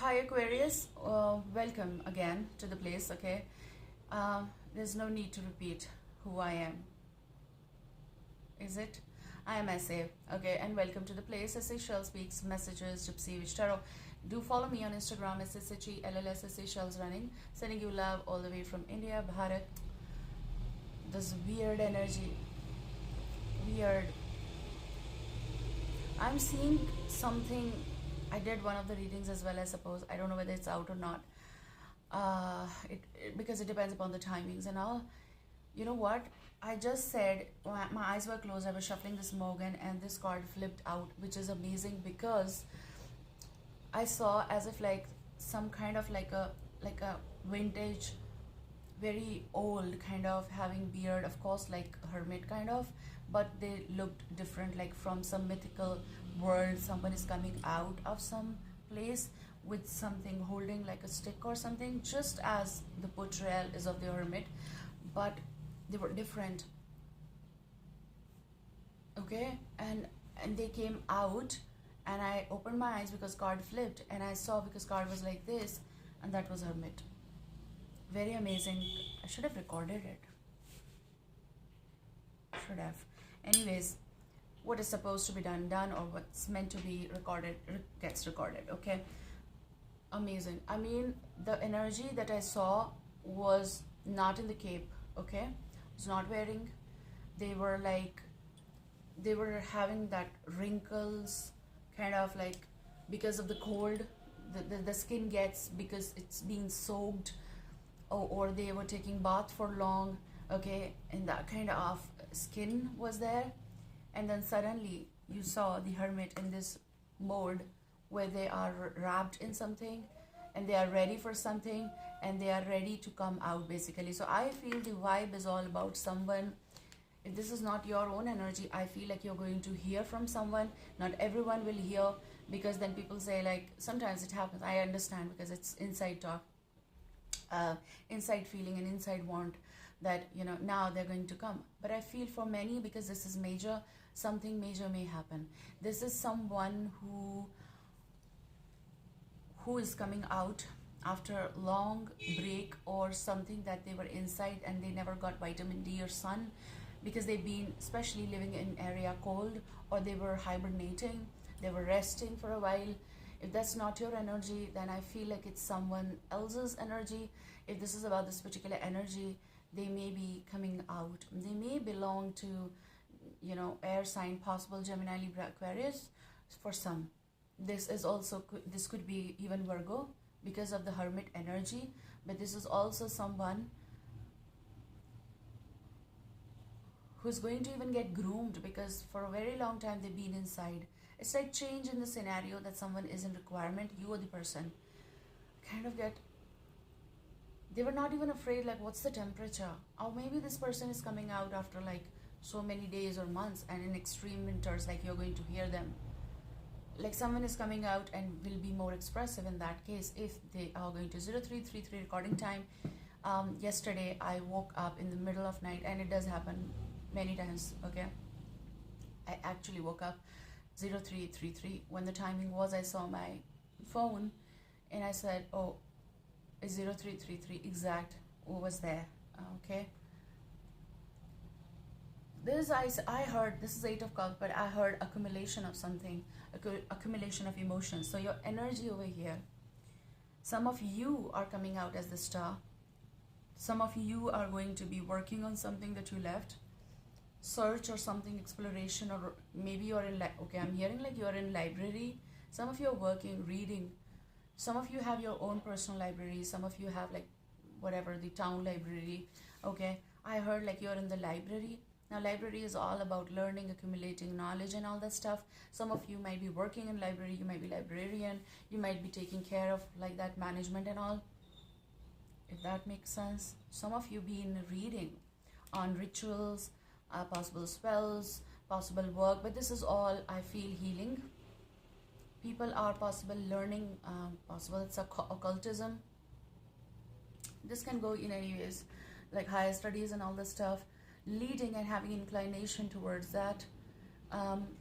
Hi Aquarius, welcome again to the place. Okay, there's no need to repeat who I am, is it? I am SA. Okay, and welcome to the place. SA Shell Speaks Messages Gypsy Witch Tarot. Do follow me on Instagram, SSHELLSSA Shells Running. Sending you love all the way from India, Bharat. This weird energy, weird. I'm seeing something. I did one of the readings as well, I suppose. I don't know whether it's out or not. Because it depends upon the timings and all. You know what? I just said my eyes were closed. I was shuffling this Morgan, and this card flipped out, which is amazing because I saw as if like some kind of like a vintage, very old kind of having beard, of course, like hermit kind of, but they looked different, like from some mythical world. Someone is coming out of some place with something holding like a stick or something, just as the portrayal is of the hermit, but they were different. Okay, and they came out, and I opened my eyes because card flipped, and I saw because card was like this, and that was hermit. Very amazing. I should have recorded it. Should have. Anyways, what is supposed to be done, or what's meant to be recorded, gets recorded. Okay. Amazing. I mean, the energy that I saw was not in the cape. Okay. Was not wearing. They were having that wrinkles, kind of like because of the cold, the skin gets, because it's being soaked, or they were taking bath for long. Okay, and that kind of skin was there, and then suddenly you saw the hermit in this mode where they are wrapped in something, and they are ready for something, and they are ready to come out, basically. So I feel the vibe is all about someone. If this is not your own energy, I feel like you're going to hear from someone. Not everyone will hear, because then people say, like, sometimes it happens. I understand, because it's inside talk, inside feeling and inside want that, now they're going to come. But I feel for many, because this is major, something major may happen. This is someone who is coming out after long break or something, that they were inside and they never got vitamin D or sun, because they've been especially living in area cold, or they were hibernating, they were resting for a while. If that's not your energy, then I feel like it's someone else's energy. If this is about this particular energy, they may be coming out. They may belong to, air sign, possible Gemini, Libra, Aquarius for some. This could be even Virgo because of the hermit energy, but this is also someone who's going to even get groomed, because for a very long time they've been inside. It's like change in the scenario, that someone is in requirement, you are the person. Kind of they were not even afraid, like, what's the temperature? Or maybe this person is coming out after like so many days or months, and in extreme winters, like, you're going to hear them. Like, someone is coming out and will be more expressive in that case, if they are going to 0333 recording time. Yesterday I woke up in the middle of night, and it does happen many times. Okay, I actually woke up 0333 when the timing was. I saw my phone and I said, oh, it's 0333 exact. What was there? Okay, I heard, this is 8 of Cups, but I heard accumulation of something, accumulation of emotions. So your energy over here, some of you are coming out as the star. Some of you are going to be working on something that you left, search or something, exploration, or maybe you're in, okay, I'm hearing like you're in library. Some of you are working, reading. Some of you have your own personal library. Some of you have like whatever, the town library. Okay, I heard like you're in the library. Now, library is all about learning, accumulating knowledge and all that stuff. Some of you might be working in library, you might be librarian, you might be taking care of like that management and all, if that makes sense. Some of you been reading on rituals, possible spells, possible work, but this is all, I feel, healing. People are possible learning, possible it's occultism. This can go in any ways, like higher studies and all this stuff, leading and having inclination towards that.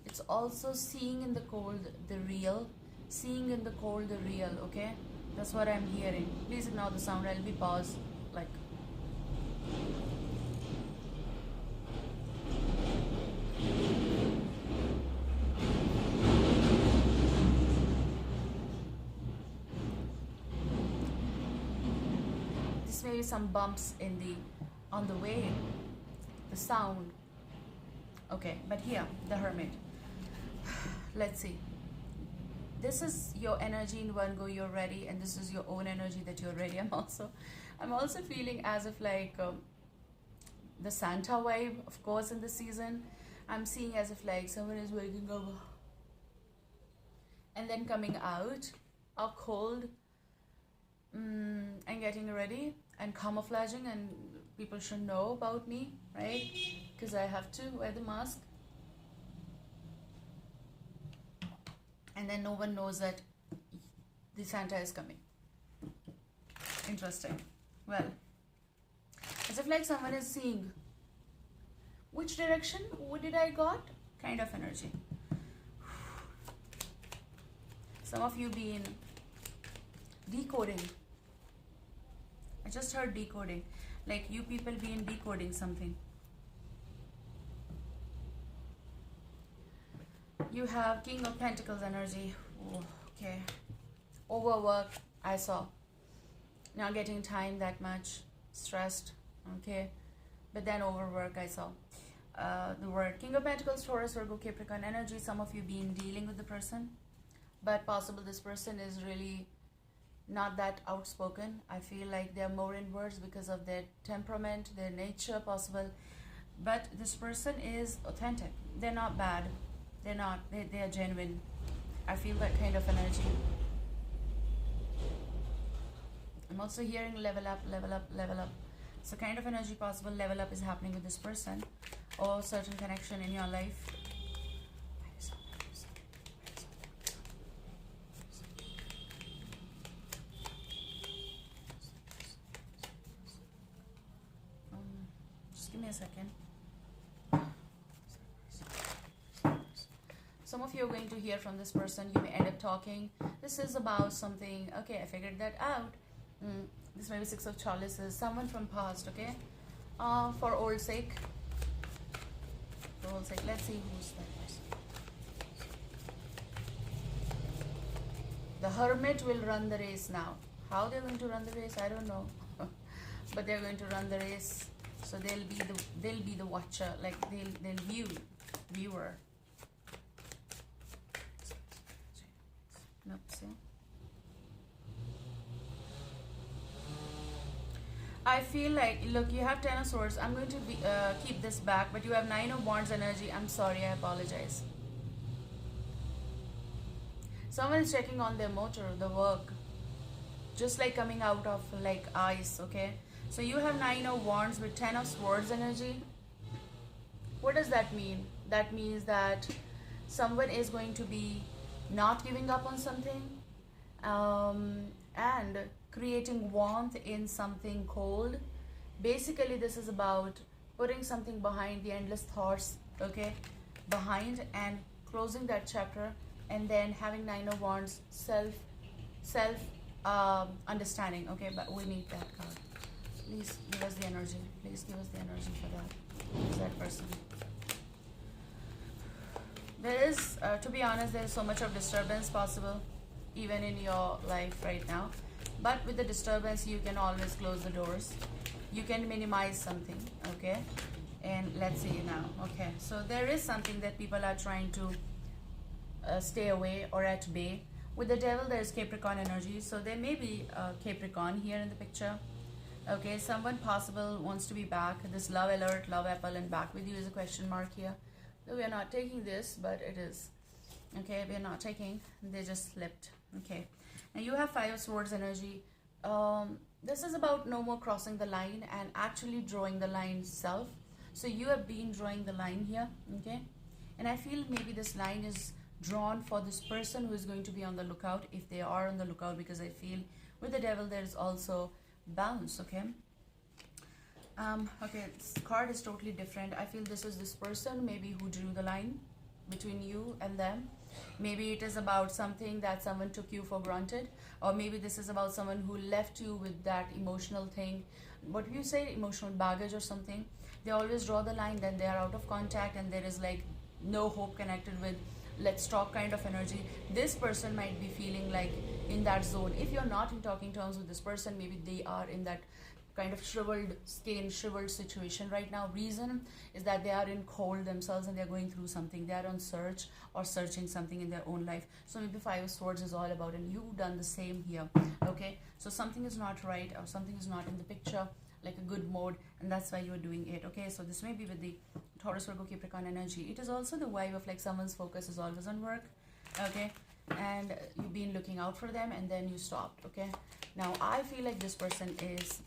It's also seeing in the cold the real, seeing in the cold the real, okay? That's what I'm hearing. Please ignore the sound. I'll be paused. Like, this may be some bumps in the on the way, the sound. Okay, but here, the Hermit. Let's see. This is your energy in one go, you're ready, and this is your own energy that you're ready. I'm also feeling as if like the Santa vibe, of course, in the season. I'm seeing as if like someone is waking up and then coming out of cold and getting ready and camouflaging, and people should know about me, right? Because I have to wear the mask. And then no one knows that the Santa is coming. Interesting. Well, as if like someone is seeing which direction, what did I got? Kind of energy. Some of you been decoding. I just heard decoding. Like you people been decoding something. You have King of Pentacles energy. Oh, okay. Overwork, I saw. Not getting time that much. Stressed. Okay. But then overwork, I saw. The word King of Pentacles, Taurus, Virgo, Capricorn energy. Some of you been dealing with the person. But possible this person is really not that outspoken. I feel like they're more in words because of their temperament, their nature, possible. But this person is authentic. They're not bad. They're not. They are genuine. I feel that kind of energy. I'm also hearing level up, level up, level up. So kind of energy possible level up is happening with this person or certain connection in your life. Just give me a second. Some of you are going to hear from this person. You may end up talking. This is about something. Okay, I figured that out. This may be Six of Chalices. Someone from past, okay? For old sake. For old sake. Let's see who's that person. The Hermit will run the race now. How they're going to run the race, I don't know. But they're going to run the race. So they'll be the watcher. Like they'll viewer. Nope, see? I feel like, look, you have 10 of Swords. I'm going to keep this back, but you have 9 of Wands energy. I'm sorry, I apologize. Someone is checking on their motor, the work. Just like coming out of like ice, okay? So you have 9 of Wands with 10 of Swords energy. What does that mean? That means that someone is going to be not giving up on something and creating warmth in something cold. Basically, this is about putting something behind, the endless thoughts, okay, behind, and closing that chapter, and then having 9 of Wands, self understanding, okay? But we need that card. Please give us the energy. Please give us the energy for that. Who's that person? There is, to be honest, there is so much of disturbance possible, even in your life right now. But with the disturbance, you can always close the doors. You can minimize something, okay? And let's see now, okay? So there is something that people are trying to stay away or at bay. With the Devil, there is Capricorn energy. So there may be Capricorn here in the picture. Okay, someone possible wants to be back. This love alert, love apple, and back with you is a question mark here. So we are not taking this, but it is. Okay, we are not taking. They just slipped. Okay. Now you have 5 of Swords energy. This is about no more crossing the line and actually drawing the line self. So you have been drawing the line here. Okay. And I feel maybe this line is drawn for this person who is going to be on the lookout, if they are on the lookout, because I feel with the Devil there is also bounce. Okay. Okay, this card is totally different. I feel this is this person maybe who drew the line between you and them. Maybe it is about something that someone took you for granted, or maybe this is about someone who left you with that emotional thing. What you say, emotional baggage or something. They always draw the line, then they are out of contact, and there is like no hope connected with let's talk kind of energy. This person might be feeling like in that zone. If you're not in talking terms with this person, maybe they are in that kind of shriveled skin, shriveled situation right now. Reason is that they are in cold themselves and they're going through something. They are on search or searching something in their own life. So maybe Five of Swords is all about, and you've done the same here. Okay, so something is not right or something is not in the picture, like a good mode, and that's why you're doing it. Okay, so this may be with the Taurus, Virgo, Capricorn energy. It is also the vibe of like someone's focus is always on work. Okay, and you've been looking out for them and then you stopped. Okay, now I feel like this person is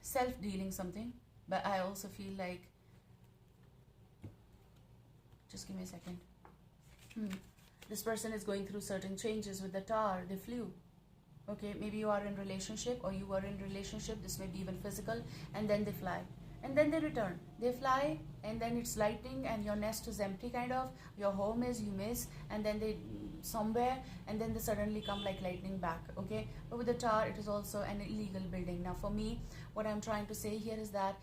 self-dealing something, but I also feel like, just give me a second. This person is going through certain changes with the Tower. They flew. Okay, maybe you are in relationship or you are in relationship, this may be even physical, and then they fly and then they return. They fly and then it's lightning and your nest is empty kind of, your home is, you miss, and then they somewhere and then they suddenly come like lightning back. Okay, but with the Tower it is also an illegal building. Now for me, what I'm trying to say here is that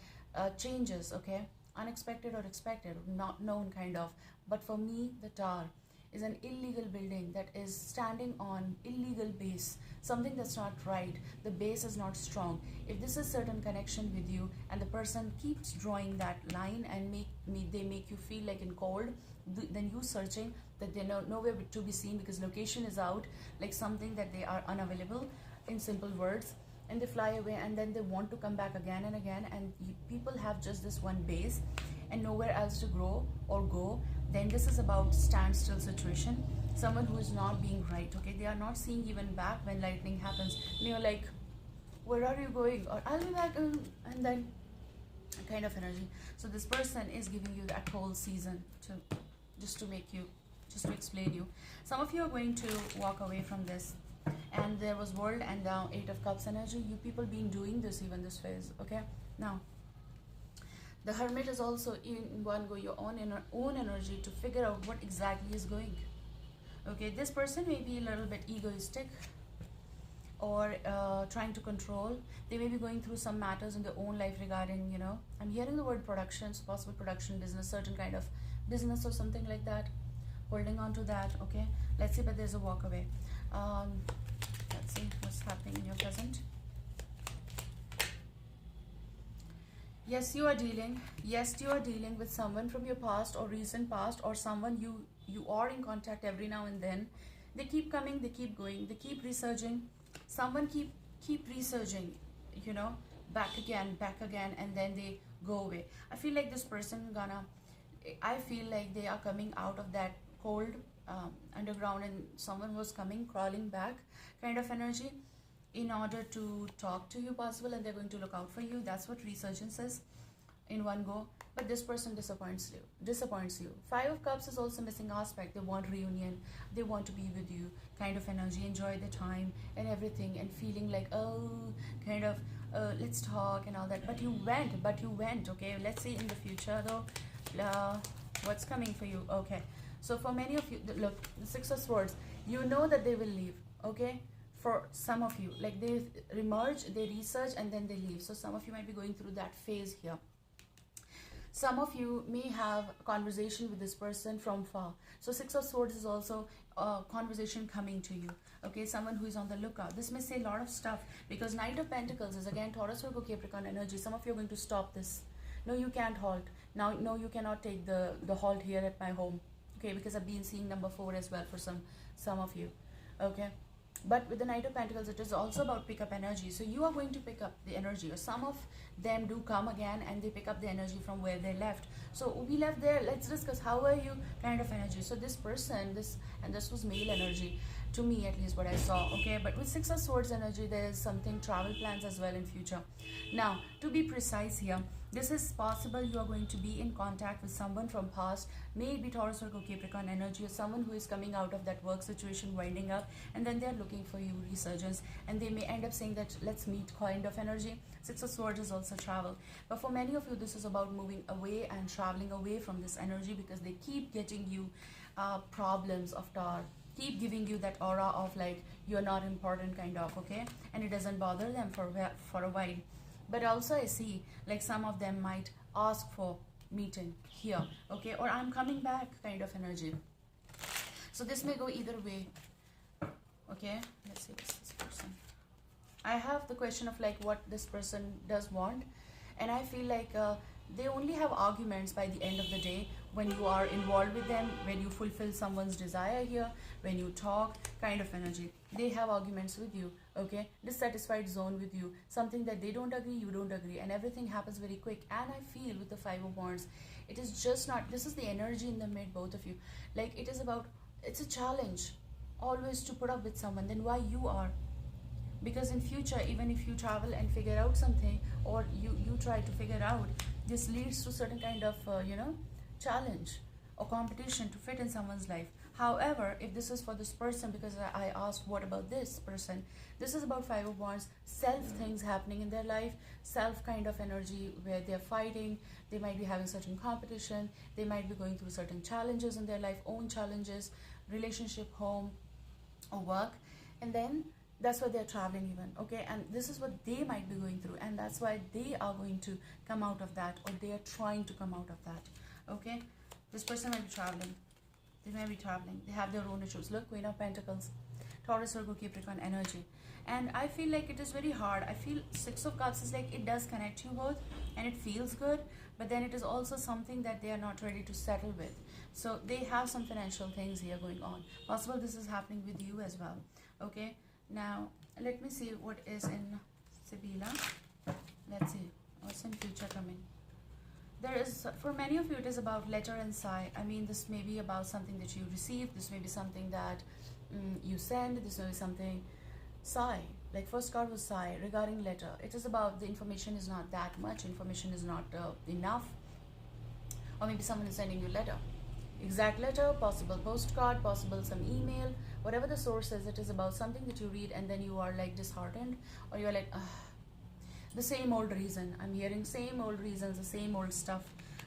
changes, okay, unexpected or expected, not known kind of, but for me the Tower is an illegal building that is standing on illegal base, something that's not right. The base is not strong. If this is certain connection with you and the person keeps drawing that line and they make you feel like in cold, then you searching that they know nowhere to be seen because location is out, like something that they are unavailable, in simple words, and they fly away and then they want to come back again and again, and people have just this one base and nowhere else to grow or go. Then this is about standstill situation, someone who is not being right. Okay, they are not seeing even back when lightning happens, and you're like, where are you going, or I'll be back, and then kind of energy. So this person is giving you that whole season to just to explain you. Some of you are going to walk away from this, and there was World and now Eight of Cups energy. You people been doing this even this phase. Okay, now the Hermit is also in one go, your own energy to figure out what exactly is going. Okay, this person may be a little bit egoistic or trying to control. They may be going through some matters in their own life regarding, I'm hearing the word production, so possible production business, certain kind of business or something like that, holding on to that. Okay, let's see, but there's a walk away. Let's see what's happening in your present. Yes, you are dealing with someone from your past or recent past, or someone you are in contact every now and then. They keep coming, they keep going, they keep resurging. Someone keep resurging, back again, and then they go away. I feel like this person I feel like they are coming out of that cold underground, and someone was coming, crawling back kind of energy, in order to talk to you possible, and they're going to look out for you. That's what resurgence is in one go. But this person disappoints you. Five of Cups is also missing aspect. They want reunion, they want to be with you kind of energy, enjoy the time and everything, and feeling like, oh, kind of let's talk and all that. But you went. Okay, let's see in the future though, what's coming for you. Okay, so for many of you, look, the Six of Swords, you know that they will leave. Okay, for some of you, like they emerge, they research, and then they leave. So some of you might be going through that phase here. Some of you may have a conversation with this person from far. So Six of Swords is also a conversation coming to you. Okay, someone who is on the lookout. This may say a lot of stuff, because Knight of Pentacles is again Taurus, Virgo, Capricorn energy. Some of you are going to stop this. No, you can't halt. Now, no, you cannot take the halt here at my home. Okay, because I've been seeing number 4 as well for some of you. Okay, but with the Knight of Pentacles, it is also about pick up energy. So you are going to pick up the energy, or some of them do come again and they pick up the energy from where they left. So we left there, let's discuss how are you kind of energy. So this person, this was male energy, to me at least what I saw. Okay, but with Six of Swords energy, there is something travel plans as well in future. Now, to be precise here, This is possible you are going to be in contact with someone from past, may it be Taurus, Virgo, Capricorn energy, or someone who is coming out of that work situation, winding up, and then they're looking for you, resurgence, and they may end up saying that let's meet kind of energy. Six of Swords is also travel. But for many of you, this is about moving away and traveling away from this energy, because they keep getting you problems of Taur, keep giving you that aura of like you're not important kind of, okay, and it doesn't bother them for a while. But also I see like some of them might ask for meeting here, okay, or I'm coming back kind of energy. So this may go either way, okay. Let's see what's this person. I have the question of like what this person does want, and I feel like they only have arguments by the end of the day when you are involved with them, when you fulfill someone's desire here, when you talk kind of energy. They have arguments with you, okay, dissatisfied zone with you, something that they don't agree, you don't agree, and everything happens very quick. And I feel with the Five of Wands, it is just not, this is the energy in the mid, both of you, like it is about, it's a challenge always to put up with someone, then why you are. Because in future, even if you travel and figure out something, or you try to figure out, this leads to certain kind of challenge or competition to fit in someone's life. However, if this is for this person, because I asked what about this person, this is about Five of Wands, self things happening in their life, self kind of energy where they're fighting, they might be having certain competition, they might be going through certain challenges in their life, own challenges, relationship, home, or work, and then that's why they're traveling even, okay, and this is what they might be going through, and that's why they are going to come out of that, or they are trying to come out of that, okay. This person might be traveling, they may be traveling, they have their own issues. Look, Queen of Pentacles, Taurus, Virgo, Capricorn energy, and I feel like it is very hard. I feel Six of Cups is like it does connect you both and it feels good, but then it is also something that they are not ready to settle with. So they have some financial things here going on. Possible this is happening with you as well, okay. Now let me see what is in Sibila. Let's see what's in future coming. There is, for many of you, it is about letter and sigh. I mean, this may be about something that you receive, this may be something that you send, this may be something sigh, like first card was sigh regarding letter. It is about the information is not that much, information is not enough, or maybe someone is sending you letter, exact letter, possible postcard, possible some email, whatever the source is. It is about something that you read and then you are like disheartened, or you're like the same old reason, I'm hearing same old reasons, the same old stuff,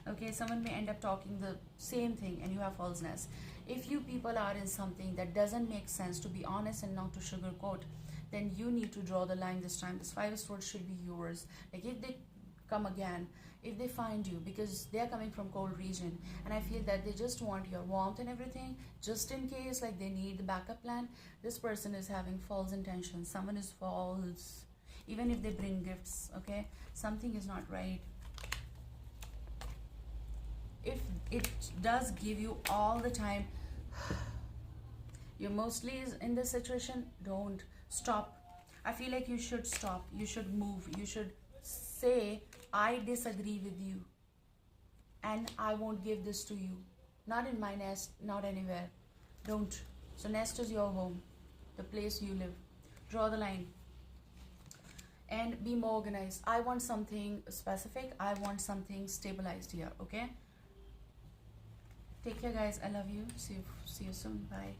okay. Someone may end up talking the same thing and you have falseness. If you people are in something that doesn't make sense, to be honest and not to sugarcoat, then you need to draw the line this time. This Five of Swords should be yours. Like if they come again, if they find you, because they are coming from cold region, and I feel that they just want your warmth and everything, just in case, like they need the backup plan. This person is having false intentions, someone is false, even if they bring gifts, okay, something is not right. If it does give you all the time, you're mostly in this situation, don't stop. I feel like you should stop, you should move, you should say I disagree with you and I won't give this to you, not in my nest, not anywhere. Don't. So nest is your home, the place you live. Draw the line and be more organized. I want something specific, I want something stabilized here, okay. Take care guys, I love you. See you soon. Bye.